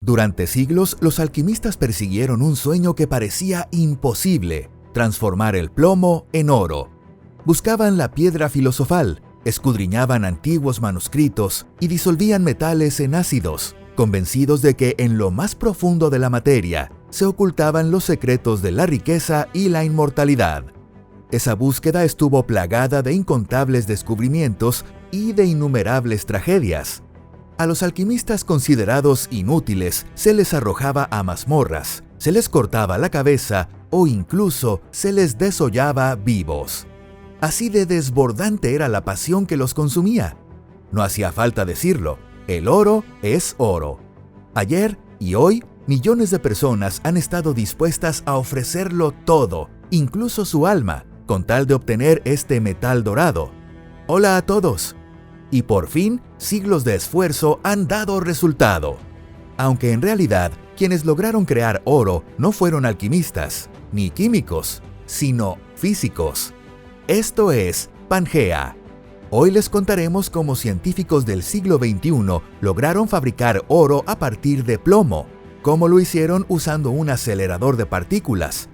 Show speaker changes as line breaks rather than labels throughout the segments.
Durante siglos, los alquimistas persiguieron un sueño que parecía imposible: transformar el plomo en oro. Buscaban la piedra filosofal, escudriñaban antiguos manuscritos y disolvían metales en ácidos, convencidos de que en lo más profundo de la materia se ocultaban los secretos de la riqueza y la inmortalidad. Esa búsqueda estuvo plagada de incontables descubrimientos y de innumerables tragedias. A los alquimistas considerados inútiles se les arrojaba a mazmorras, se les cortaba la cabeza o incluso se les desollaba vivos. Así de desbordante era la pasión que los consumía. No hacía falta decirlo, el oro es oro. Ayer y hoy, millones de personas han estado dispuestas a ofrecerlo todo, incluso su alma, con tal de obtener este metal dorado. Hola a todos. Y por fin, siglos de esfuerzo han dado resultado. Aunque en realidad, quienes lograron crear oro no fueron alquimistas, ni químicos, sino físicos. Esto es Pangea. Hoy les contaremos cómo científicos del siglo XXI lograron fabricar oro a partir de plomo, cómo lo hicieron usando un acelerador de partículas,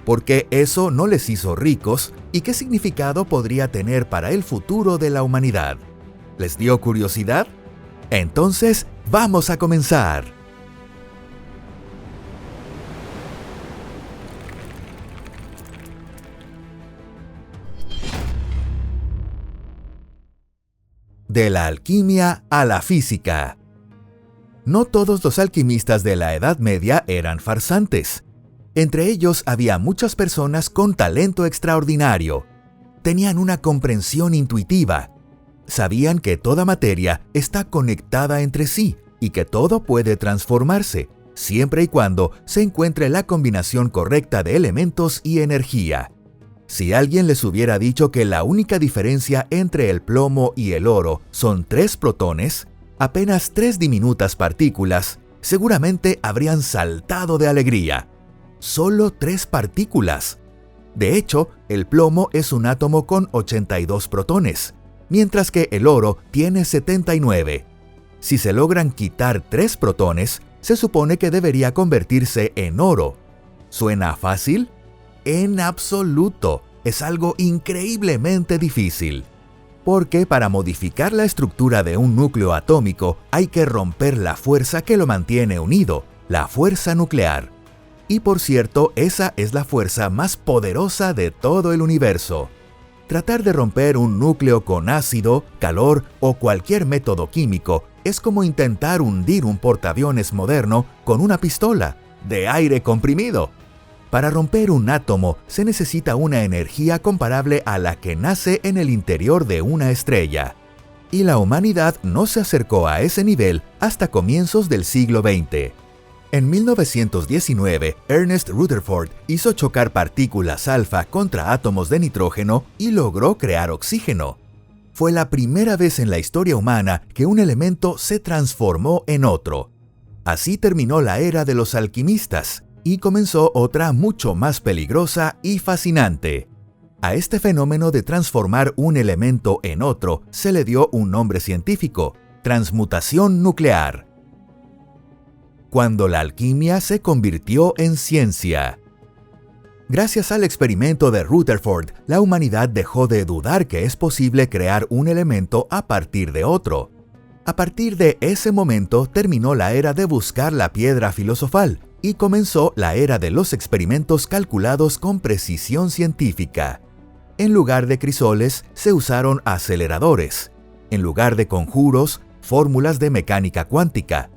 por qué eso no les hizo ricos y qué significado podría tener para el futuro de la humanidad. ¿Les dio curiosidad? Entonces, vamos a comenzar. De la alquimia a la física. No todos los alquimistas de la Edad Media eran farsantes. Entre ellos había muchas personas con talento extraordinario. Tenían una comprensión intuitiva. Sabían que toda materia está conectada entre sí y que todo puede transformarse, siempre y cuando se encuentre la combinación correcta de elementos y energía. Si alguien les hubiera dicho que la única diferencia entre el plomo y el oro son 3 protones, apenas 3 diminutas partículas, seguramente habrían saltado de alegría. Solo 3 partículas. De hecho, el plomo es un átomo con 82 protones, mientras que el oro tiene 79. Si se logran quitar 3 protones, se supone que debería convertirse en oro. ¿Suena fácil? En absoluto, es algo increíblemente difícil. Porque para modificar la estructura de un núcleo atómico hay que romper la fuerza que lo mantiene unido, la fuerza nuclear. Y por cierto, esa es la fuerza más poderosa de todo el universo. Tratar de romper un núcleo con ácido, calor o cualquier método químico es como intentar hundir un portaaviones moderno con una pistola de aire comprimido. Para romper un átomo se necesita una energía comparable a la que nace en el interior de una estrella. Y la humanidad no se acercó a ese nivel hasta comienzos del siglo XX. En 1919, Ernest Rutherford hizo chocar partículas alfa contra átomos de nitrógeno y logró crear oxígeno. Fue la primera vez en la historia humana que un elemento se transformó en otro. Así terminó la era de los alquimistas y comenzó otra mucho más peligrosa y fascinante. A este fenómeno de transformar un elemento en otro se le dio un nombre científico: transmutación nuclear. Cuando la alquimia se convirtió en ciencia. Gracias al experimento de Rutherford, la humanidad dejó de dudar que es posible crear un elemento a partir de otro. A partir de ese momento terminó la era de buscar la piedra filosofal y comenzó la era de los experimentos calculados con precisión científica. En lugar de crisoles, se usaron aceleradores. En lugar de conjuros, fórmulas de mecánica cuántica.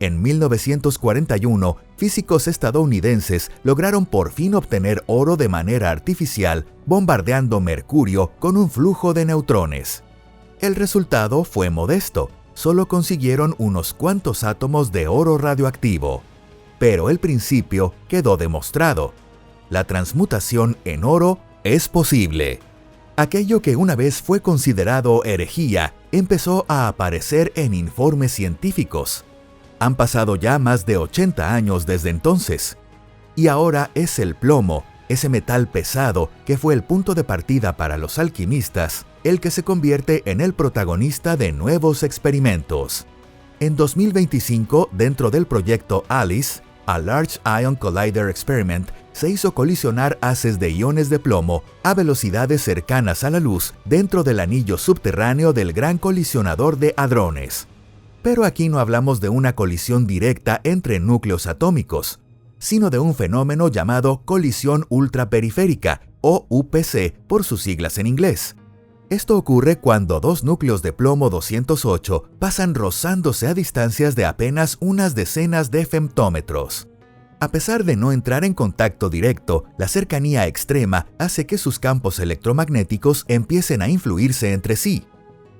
En 1941, físicos estadounidenses lograron por fin obtener oro de manera artificial, bombardeando Mercurio con un flujo de neutrones. El resultado fue modesto, solo consiguieron unos cuantos átomos de oro radioactivo. Pero el principio quedó demostrado. La transmutación en oro es posible. Aquello que una vez fue considerado herejía empezó a aparecer en informes científicos. Han pasado ya más de 80 años desde entonces. Y ahora es el plomo, ese metal pesado que fue el punto de partida para los alquimistas, el que se convierte en el protagonista de nuevos experimentos. En 2025, dentro del proyecto ALICE, a Large Ion Collider Experiment, se hizo colisionar haces de iones de plomo a velocidades cercanas a la luz dentro del anillo subterráneo del Gran Colisionador de Hadrones. Pero aquí no hablamos de una colisión directa entre núcleos atómicos, sino de un fenómeno llamado colisión ultraperiférica, o UPC por sus siglas en inglés. Esto ocurre cuando dos núcleos de plomo 208 pasan rozándose a distancias de apenas unas decenas de femtómetros. A pesar de no entrar en contacto directo, la cercanía extrema hace que sus campos electromagnéticos empiecen a influirse entre sí.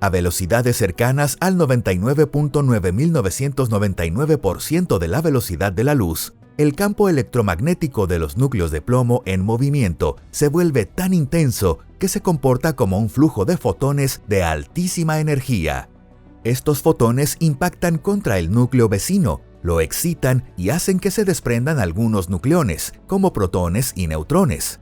A velocidades cercanas al 99.9999% de la velocidad de la luz, el campo electromagnético de los núcleos de plomo en movimiento se vuelve tan intenso que se comporta como un flujo de fotones de altísima energía. Estos fotones impactan contra el núcleo vecino, lo excitan y hacen que se desprendan algunos nucleones, como protones y neutrones.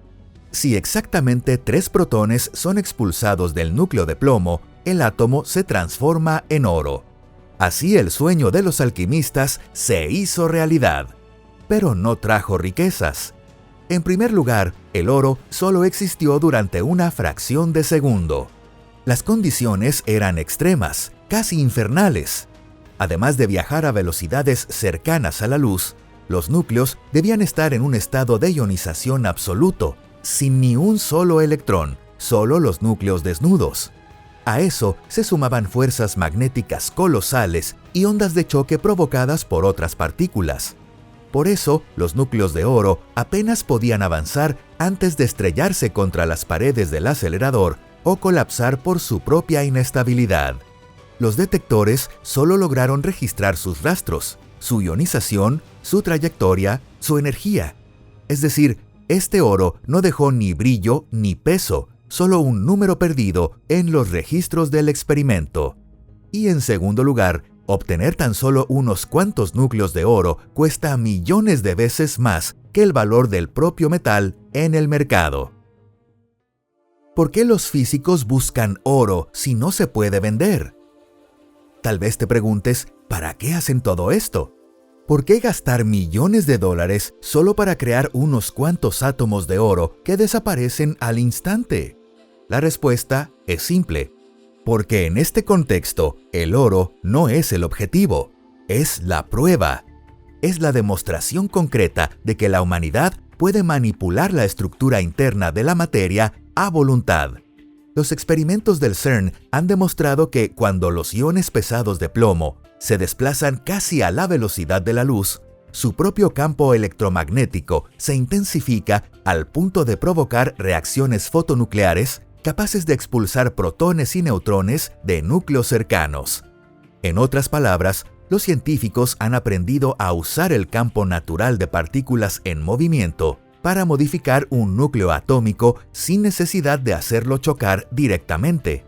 Si exactamente 3 protones son expulsados del núcleo de plomo, el átomo se transforma en oro. Así el sueño de los alquimistas se hizo realidad. Pero no trajo riquezas. En primer lugar, el oro solo existió durante una fracción de segundo. Las condiciones eran extremas, casi infernales. Además de viajar a velocidades cercanas a la luz, los núcleos debían estar en un estado de ionización absoluto, sin ni un solo electrón, solo los núcleos desnudos. A eso se sumaban fuerzas magnéticas colosales y ondas de choque provocadas por otras partículas. Por eso, los núcleos de oro apenas podían avanzar antes de estrellarse contra las paredes del acelerador o colapsar por su propia inestabilidad. Los detectores solo lograron registrar sus rastros, su ionización, su trayectoria, su energía. Es decir, este oro no dejó ni brillo ni peso, solo un número perdido en los registros del experimento. Y en segundo lugar, obtener tan solo unos cuantos núcleos de oro cuesta millones de veces más que el valor del propio metal en el mercado. ¿Por qué los físicos buscan oro si no se puede vender? Tal vez te preguntes, ¿para qué hacen todo esto? ¿Por qué gastar millones de dólares solo para crear unos cuantos átomos de oro que desaparecen al instante? La respuesta es simple. Porque en este contexto, el oro no es el objetivo, es la prueba. Es la demostración concreta de que la humanidad puede manipular la estructura interna de la materia a voluntad. Los experimentos del CERN han demostrado que cuando los iones pesados de plomo se desplazan casi a la velocidad de la luz, su propio campo electromagnético se intensifica al punto de provocar reacciones fotonucleares capaces de expulsar protones y neutrones de núcleos cercanos. En otras palabras, los científicos han aprendido a usar el campo natural de partículas en movimiento para modificar un núcleo atómico sin necesidad de hacerlo chocar directamente.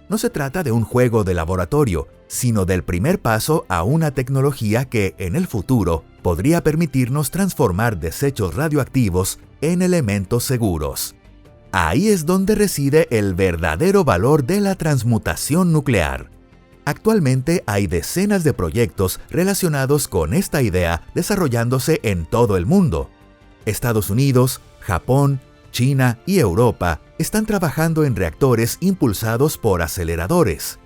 No se trata de un juego de laboratorio, sino del primer paso a una tecnología que, en el futuro, podría permitirnos transformar desechos radioactivos en elementos seguros. Ahí es donde reside el verdadero valor de la transmutación nuclear. Actualmente hay decenas de proyectos relacionados con esta idea desarrollándose en todo el mundo. Estados Unidos, Japón, China y Europa están trabajando en reactores impulsados por aceleradores.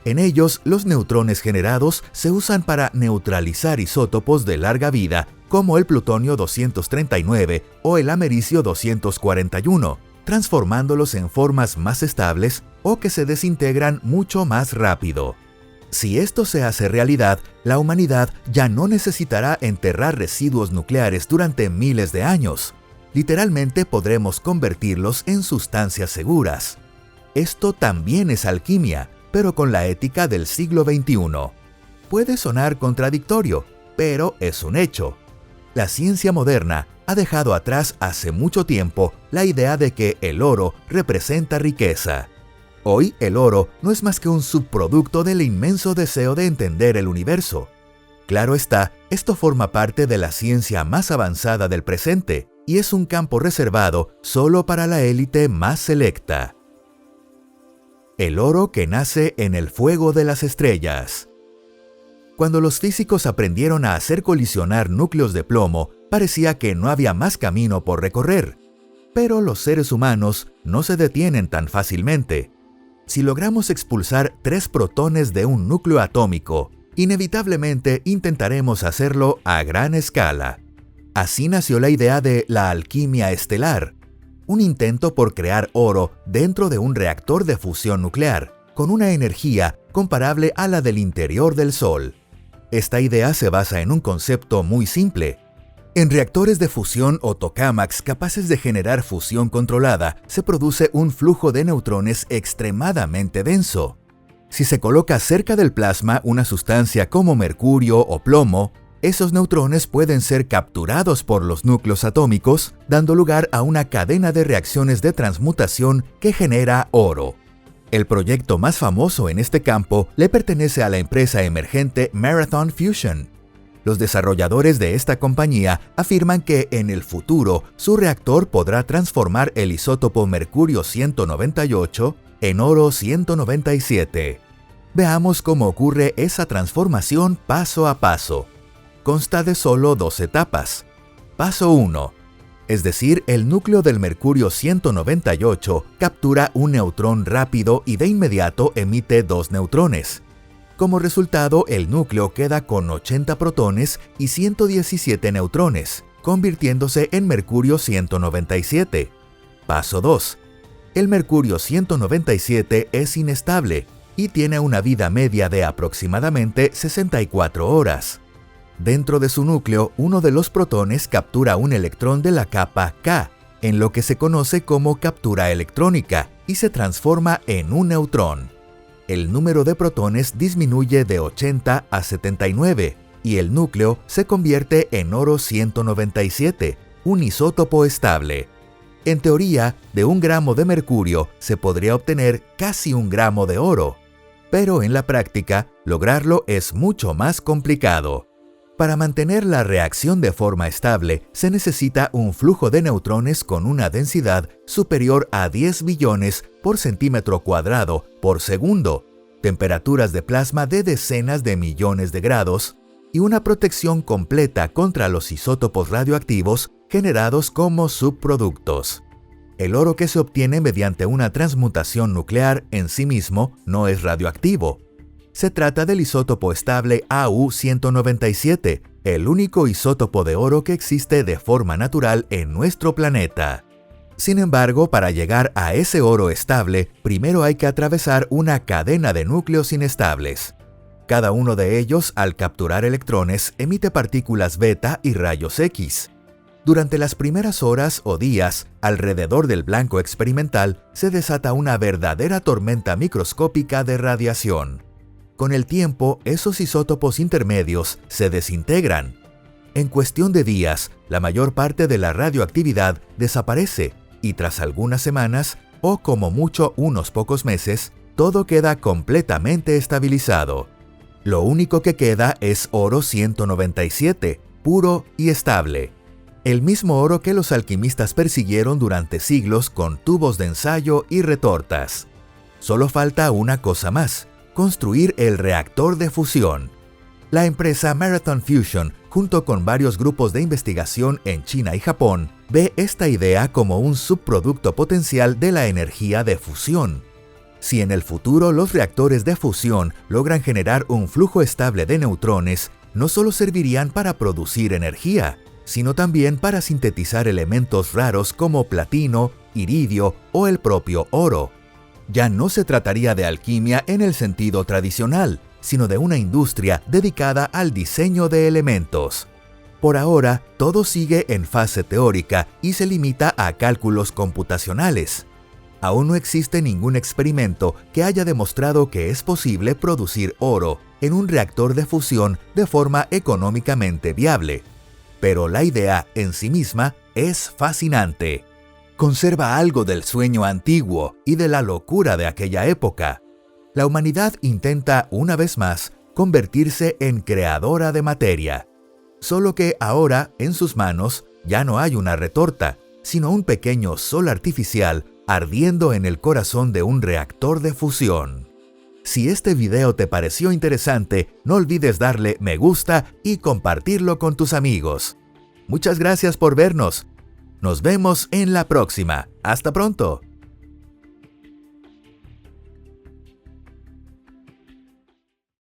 En ellos, los neutrones generados se usan para neutralizar isótopos de larga vida como el plutonio 239 o el americio 241, transformándolos en formas más estables o que se desintegran mucho más rápido. Si esto se hace realidad, la humanidad ya no necesitará enterrar residuos nucleares durante miles de años. Literalmente podremos convertirlos en sustancias seguras. Esto también es alquimia, pero con la ética del siglo XXI. Puede sonar contradictorio, pero es un hecho. La ciencia moderna ha dejado atrás hace mucho tiempo la idea de que el oro representa riqueza. Hoy el oro no es más que un subproducto del inmenso deseo de entender el universo. Claro está, esto forma parte de la ciencia más avanzada del presente y es un campo reservado solo para la élite más selecta. El oro que nace en el fuego de las estrellas. Cuando los físicos aprendieron a hacer colisionar núcleos de plomo, parecía que no había más camino por recorrer. Pero los seres humanos no se detienen tan fácilmente. Si logramos expulsar 3 protones de un núcleo atómico, inevitablemente intentaremos hacerlo a gran escala. Así nació la idea de la alquimia estelar, un intento por crear oro dentro de un reactor de fusión nuclear, con una energía comparable a la del interior del Sol. Esta idea se basa en un concepto muy simple. En reactores de fusión o tokamaks capaces de generar fusión controlada, se produce un flujo de neutrones extremadamente denso. Si se coloca cerca del plasma una sustancia como mercurio o plomo, esos neutrones pueden ser capturados por los núcleos atómicos, dando lugar a una cadena de reacciones de transmutación que genera oro. El proyecto más famoso en este campo le pertenece a la empresa emergente Marathon Fusion. Los desarrolladores de esta compañía afirman que en el futuro su reactor podrá transformar el isótopo mercurio 198 en oro 197. Veamos cómo ocurre esa transformación paso a paso. Consta de solo 2 etapas. Paso 1. Es decir, el núcleo del mercurio 198 captura un neutrón rápido y de inmediato emite 2 neutrones. Como resultado, el núcleo queda con 80 protones y 117 neutrones, convirtiéndose en mercurio 197. Paso 2. El mercurio 197 es inestable y tiene una vida media de aproximadamente 64 horas. Dentro de su núcleo, uno de los protones captura un electrón de la capa K, en lo que se conoce como captura electrónica, y se transforma en un neutrón. El número de protones disminuye de 80 a 79, y el núcleo se convierte en oro 197, un isótopo estable. En teoría, de 1 gramo de mercurio se podría obtener casi 1 gramo de oro, pero en la práctica, lograrlo es mucho más complicado. Para mantener la reacción de forma estable, se necesita un flujo de neutrones con una densidad superior a 10 billones por centímetro cuadrado por segundo, temperaturas de plasma de decenas de millones de grados y una protección completa contra los isótopos radioactivos generados como subproductos. El oro que se obtiene mediante una transmutación nuclear en sí mismo no es radioactivo. Se trata del isótopo estable Au-197, el único isótopo de oro que existe de forma natural en nuestro planeta. Sin embargo, para llegar a ese oro estable, primero hay que atravesar una cadena de núcleos inestables. Cada uno de ellos, al capturar electrones, emite partículas beta y rayos X. Durante las primeras horas o días, alrededor del blanco experimental, se desata una verdadera tormenta microscópica de radiación. Con el tiempo, esos isótopos intermedios se desintegran. En cuestión de días, la mayor parte de la radioactividad desaparece y tras algunas semanas, o como mucho unos pocos meses, todo queda completamente estabilizado. Lo único que queda es oro 197, puro y estable. El mismo oro que los alquimistas persiguieron durante siglos con tubos de ensayo y retortas. Solo falta una cosa más: construir el reactor de fusión. La empresa Marathon Fusion, junto con varios grupos de investigación en China y Japón, ve esta idea como un subproducto potencial de la energía de fusión. Si en el futuro los reactores de fusión logran generar un flujo estable de neutrones, no solo servirían para producir energía, sino también para sintetizar elementos raros como platino, iridio o el propio oro. Ya no se trataría de alquimia en el sentido tradicional, sino de una industria dedicada al diseño de elementos. Por ahora, todo sigue en fase teórica y se limita a cálculos computacionales. Aún no existe ningún experimento que haya demostrado que es posible producir oro en un reactor de fusión de forma económicamente viable. Pero la idea en sí misma es fascinante. Conserva algo del sueño antiguo y de la locura de aquella época. La humanidad intenta, una vez más, convertirse en creadora de materia. Solo que ahora, en sus manos, ya no hay una retorta, sino un pequeño sol artificial ardiendo en el corazón de un reactor de fusión. Si este video te pareció interesante, no olvides darle me gusta y compartirlo con tus amigos. Muchas gracias por vernos. Nos vemos en la próxima. ¡Hasta pronto!